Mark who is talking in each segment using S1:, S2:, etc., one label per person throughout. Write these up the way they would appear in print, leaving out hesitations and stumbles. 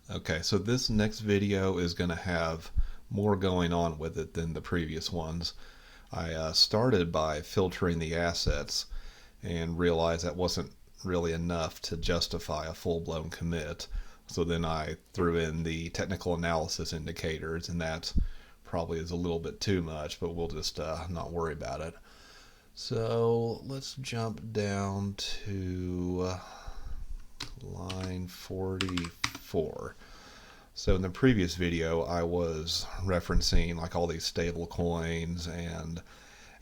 S1: Okay, so this next video is going to have more going on with it than the previous ones. I started by filtering the assets and realized that wasn't really enough to justify a full-blown commit. So then I threw in the technical analysis indicators, and that probably is a little bit too much, but we'll just not worry about it. So let's jump down to line 44. So in the previous video, I was referencing like all these stable coins and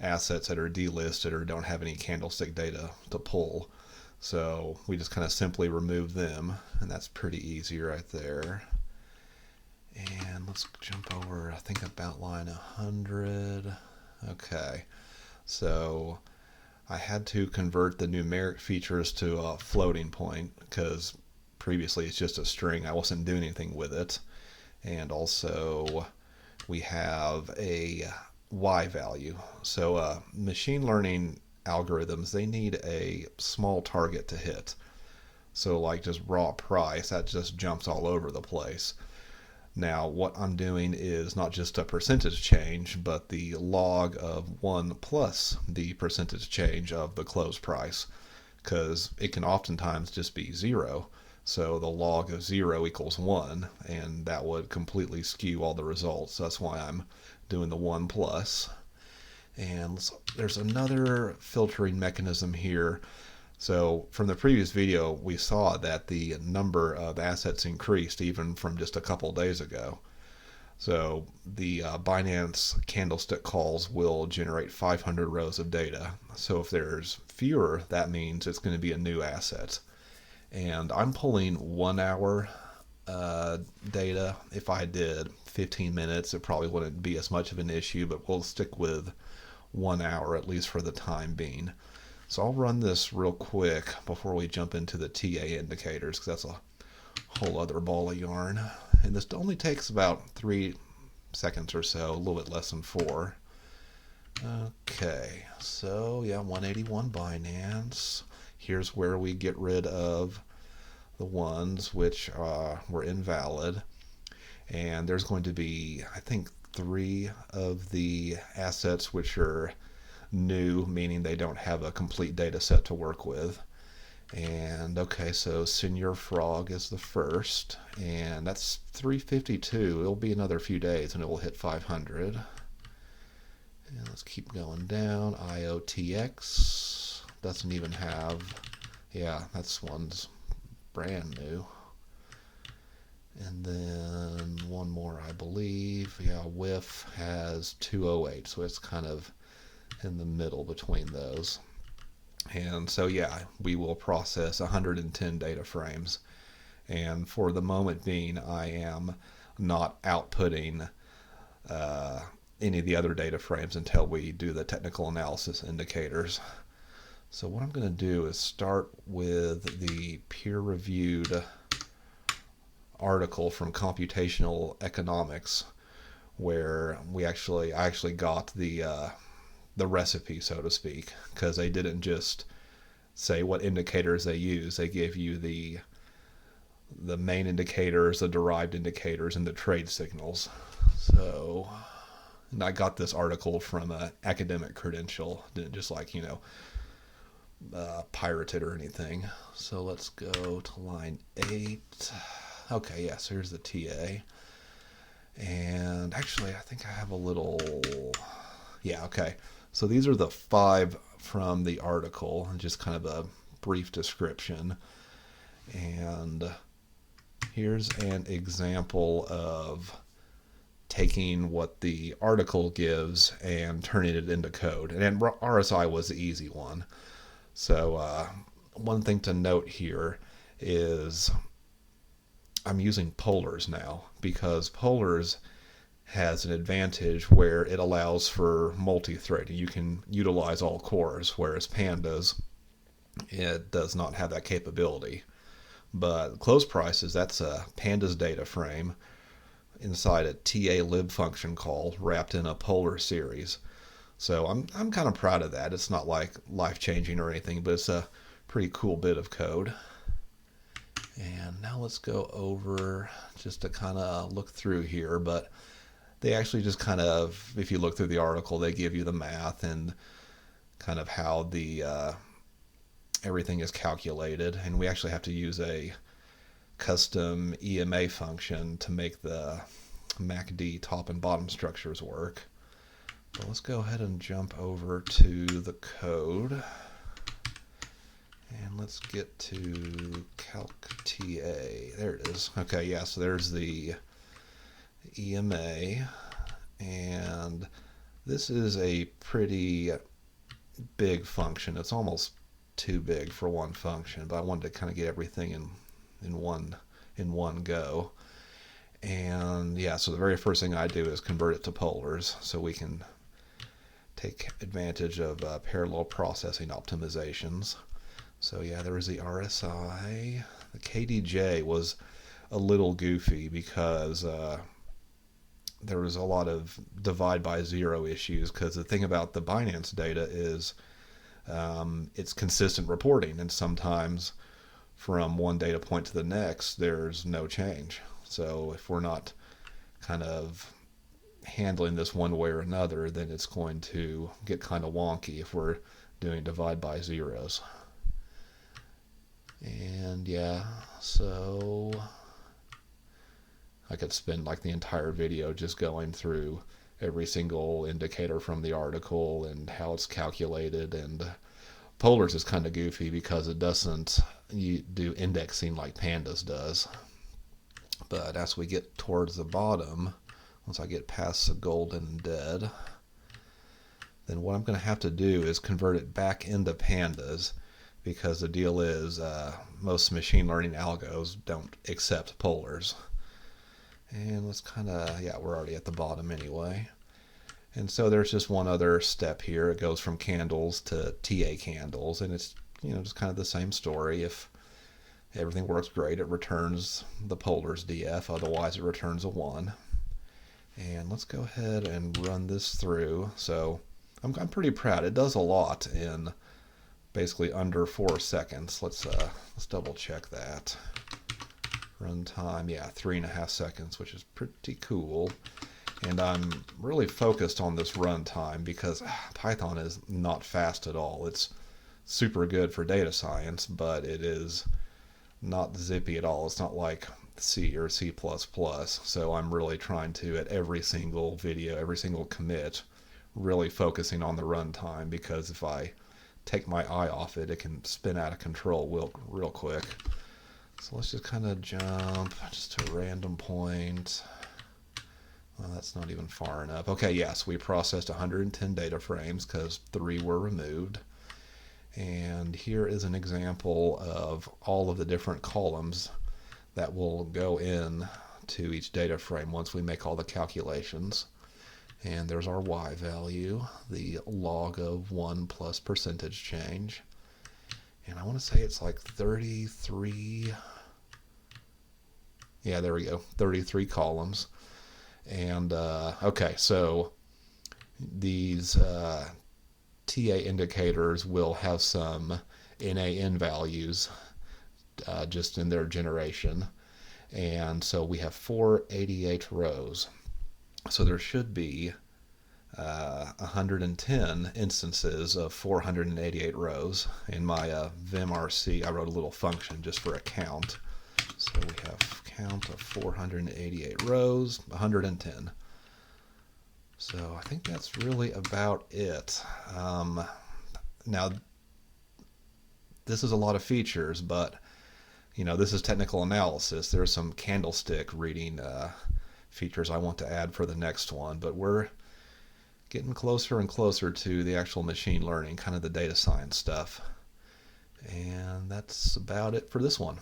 S1: assets that are delisted or don't have any candlestick data to pull. So we just kind of simply remove them, and that's pretty easy right there. And let's jump over, I think about line 100. Okay, so I had to convert the numeric features to a floating point because previously it's just a string. I wasn't doing anything with it. And also we have a y value. So machine learning algorithms, they need a small target to hit. So like just raw price, that just jumps all over the place. Now what I'm doing is not just a percentage change, but the log of 1 plus the percentage change of the close price, because it can oftentimes just be 0. So the log of 0 equals 1, and that would completely skew all the results. That's why I'm doing the 1 plus. And there's another filtering mechanism here. So from the previous video, we saw that the number of assets increased even from just a couple days ago. So the Binance candlestick calls will generate 500 rows of data. So if there's fewer, that means it's going to be a new asset. And I'm pulling 1 hour data. If I did 15 minutes, it probably wouldn't be as much of an issue, but we'll stick with 1 hour at least for the time being. So I'll run this real quick before we jump into the TA indicators, because that's a whole other ball of yarn. And this only takes about 3 seconds or so, a little bit less than 4. Okay, so yeah, 181 Binance. Here's where we get rid of the ones which were invalid. And there's going to be, I think, 3 of the assets which are new, meaning they don't have a complete data set to work with. And okay, so Senior Frog is the first, and that's 352. It'll be another few days and it will hit 500. And let's keep going down. IOTX doesn't even have, yeah, that's one's brand new. And then one more, I believe. Yeah, WIF has 208, so it's kind of in the middle between those. And so yeah, we will process 110 data frames. And for the moment being, I am not outputting any of the other data frames until we do the technical analysis indicators. So what I'm going to do is start with the peer-reviewed article from Computational Economics, where I actually got the recipe, so to speak, because they didn't just say what indicators they use. They gave you the main indicators, the derived indicators, and the trade signals. So, and I got this article from an academic credential, didn't just pirate it or anything. So let's go to line 8. Okay, yeah, so here's the TA. And actually, I think I have a little, yeah, okay. So these are the 5 from the article, and just kind of a brief description. And here's an example of taking what the article gives and turning it into code. And RSI was the easy one. So one thing to note here is I'm using polars now, because polars has an advantage where it allows for multi-threading. You can utilize all cores, whereas pandas, it does not have that capability. But close prices, that's a pandas data frame inside a talib function call wrapped in a polar series. So I'm kind of proud of that. It's not like life-changing or anything, but it's a pretty cool bit of code. And now let's go over just to kind of look through here. But they actually just kind of, if you look through the article, they give you the math and kind of how the everything is calculated. And we actually have to use a custom EMA function to make the MACD top and bottom structures work. But let's go ahead and jump over to the code. And let's get to calc-TA. There it is. Okay, yeah, so there's the EMA. And this is a pretty big function. It's almost too big for one function, but I wanted to kind of get everything in one go. And yeah, so the very first thing I do is convert it to polars so we can take advantage of parallel processing optimizations. So yeah, there was the RSI. The KDJ was a little goofy because there was a lot of divide by zero issues, because the thing about the Binance data is it's consistent reporting, and sometimes from one data point to the next there's no change. So if we're not kind of handling this one way or another, then it's going to get kind of wonky if we're doing divide by zeros. And yeah, so I could spend like the entire video just going through every single indicator from the article and how it's calculated. And polars is kind of goofy because it doesn't do indexing like pandas does. But as we get towards the bottom, once I get past the golden dead, then what I'm going to have to do is convert it back into pandas, because the deal is most machine learning algos don't accept polars. And let's kind of, yeah, we're already at the bottom anyway. And so there's just one other step here. It goes from candles to TA candles, and it's, just kind of the same story. If everything works great, it returns the polars DF, otherwise it returns a 1. And let's go ahead and run this through. So I'm pretty proud. It does a lot in basically under 4 seconds. Let's double check that. Runtime, yeah, 3.5 seconds, which is pretty cool. And I'm really focused on this runtime because Python is not fast at all. It's super good for data science, but it is not zippy at all. It's not like C or C++. So I'm really trying to, at every single video, every single commit, really focusing on the runtime, because if I take my eye off it, it can spin out of control real quick. So let's just kind of jump just to a random point. Well, that's not even far enough. Okay, yes, we processed 110 data frames because 3 were removed. And here is an example of all of the different columns that will go in to each data frame once we make all the calculations. And there's our y value, the log of 1 plus percentage change. And I want to say it's like 33. Yeah, there we go, 33 columns. And okay, so these TA indicators will have some NaN values just in their generation. And so we have 488 rows. So there should be 110 instances of 488 rows. In my vimrc, I wrote a little function just for a count. So we have count of 488 rows, 110. So I think that's really about it. Now, this is a lot of features, but this is technical analysis. There's some candlestick reading features I want to add for the next one, but we're getting closer and closer to the actual machine learning, kind of the data science stuff. And that's about it for this one.